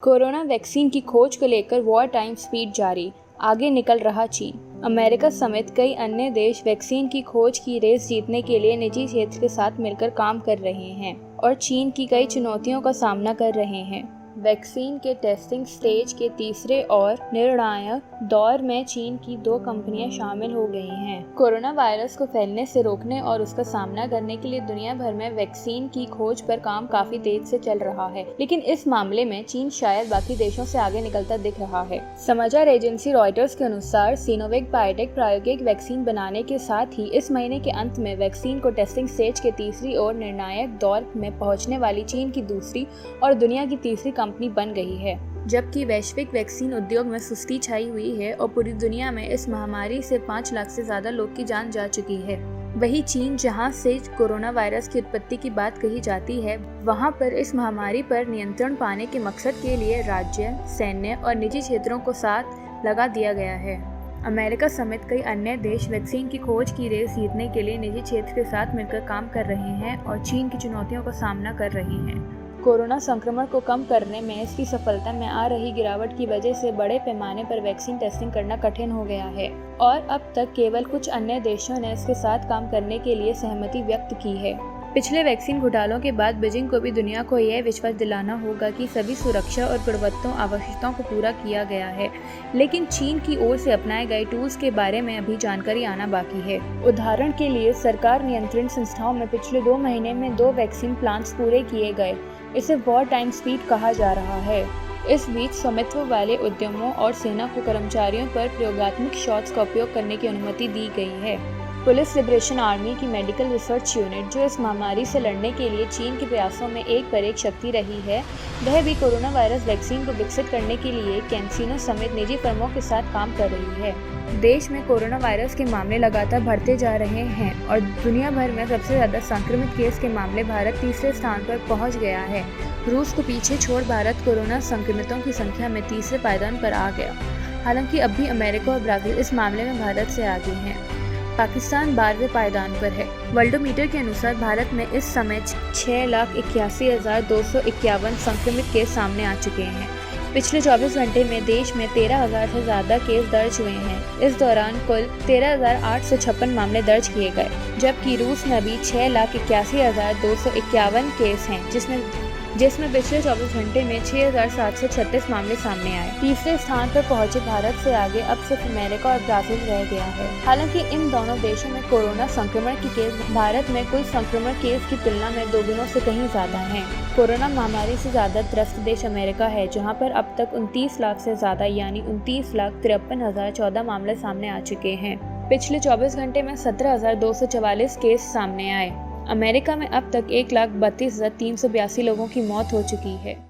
Corona vaccine की खोज को लेकर वॉर टाइम स्पीड जारी, आगे निकल रहा चीन। अमेरिका समेत कई अन्य देश वैक्सीन की खोज की रेस जीतने के लिए निजी क्षेत्र के साथ मिलकर काम कर रहे हैं और चीन की कई चुनौतियों का सामना कर रहे हैं। वैक्सीन के टेस्टिंग स्टेज के तीसरे और निर्णायक दौर में चीन की 2 कंपनियां शामिल हो गई हैं। कोरोना वायरस को फैलने से रोकने और उसका सामना करने के लिए दुनिया भर में वैक्सीन की खोज पर काम काफी तेज से चल रहा है, लेकिन इस मामले में चीन शायद बाकी देशों से आगे निकलता दिख रहा है। समाचार एजेंसी रॉयटर्स के अनुसार सिनोवैक बायोटेक प्रायोगिक वैक्सीन बनाने के साथ ही इस महीने के अंत में वैक्सीन को टेस्टिंग स्टेज के तीसरी और निर्णायक दौर में पहुंचने वाली चीन की दूसरी और दुनिया की तीसरी कंपनी बन गई है। जबकि वैश्विक वैक्सीन उद्योग में सुस्ती छाई हुई है और पूरी दुनिया में इस महामारी से 5 लाख से ज्यादा लोग की जान जा चुकी है, वही चीन जहां से कोरोना वायरस की उत्पत्ति की बात कही जाती है, वहां पर इस महामारी पर नियंत्रण पाने के मकसद के लिए राज्य, सैन्य और निजी क्षेत्रों को साथ लगा दिया गया है। अमेरिका समेत कई अन्य देश वैक्सीन की खोज की रेस जीतने के लिए निजी क्षेत्र के साथ मिलकर काम कर रहे हैं और चीन की चुनौतियों का सामना कर रहे हैं। कोरोना संक्रमण को कम करने में इसकी सफलता में आ रही गिरावट की वजह से बड़े पैमाने पर वैक्सीन टेस्टिंग करना कठिन हो गया है और अब तक केवल कुछ अन्य देशों ने इसके साथ काम करने के लिए सहमति व्यक्त की है। पिछले वैक्सीन घोटालों के बाद बीजिंग को भी दुनिया को यह विश्वास दिलाना होगा कि सभी सुरक्षा और गुणवत्ता आवश्यकताओं को पूरा किया गया है, लेकिन चीन की ओर से अपनाए गए टूल्स के बारे में अभी जानकारी आना बाकी है। उदाहरण के लिए सरकार नियंत्रण संस्थाओं में पिछले 2 महीने में 2 वैक्सीन प्लांट्स पूरे किए गए। इसे वॉर टाइम स्पीड कहा जा रहा है। इस बीच स्वामित्व वाले उद्यमों और सेना को कर्मचारियों पर प्रयोगात्मक शॉट्स का उपयोग करने की अनुमति दी गई है। पुलिस लिबरेशन आर्मी की मेडिकल रिसर्च यूनिट, जो इस महामारी से लड़ने के लिए चीन के प्रयासों में एक शक्ति रही है, वह भी कोरोना वायरस वैक्सीन को विकसित करने के लिए कैंसिनो समेत निजी फर्मों के साथ काम कर रही है। देश में कोरोना वायरस के मामले लगातार बढ़ते जा रहे हैं और दुनिया भर में सबसे ज्यादा संक्रमित केस के मामले भारत तीसरे स्थान पर पहुंच गया है। रूस को पीछे छोड़ भारत कोरोना संक्रमितों की संख्या में तीसरे पायदान पर आ गया। हालांकि अब भी अमेरिका और ब्राजील इस मामले में भारत से आगे हैं। पाकिस्तान 12वें पायदान पर है। वर्ल्डोमीटर के अनुसार भारत में इस समय 6,81,251 संक्रमित केस सामने आ चुके हैं। पिछले 24 घंटे में देश में 13,000 से ज्यादा केस दर्ज हुए हैं। इस दौरान कुल 13,856 मामले दर्ज किए गए, जबकि रूस में अभी 6,81,251 केस हैं, जिसमें पिछले 24 घंटे में 6,736 मामले सामने आए। तीसरे स्थान पर पहुंचे भारत से आगे अब सिर्फ अमेरिका और ब्राजील रह गया है। हालांकि इन दोनों देशों में कोरोना संक्रमण की केस भारत में कुल संक्रमण केस की तुलना में 2 गुनों से कहीं ज्यादा हैं। कोरोना महामारी से ज्यादा त्रस्त देश अमेरिका है, जहां पर अब तक 29 लाख से ज्यादा यानी 29,53,014 मामले सामने आ चुके हैं। पिछले 24 घंटे में 17,244 केस सामने आए। अमेरिका में अब तक 1,32,382 लोगों की मौत हो चुकी है।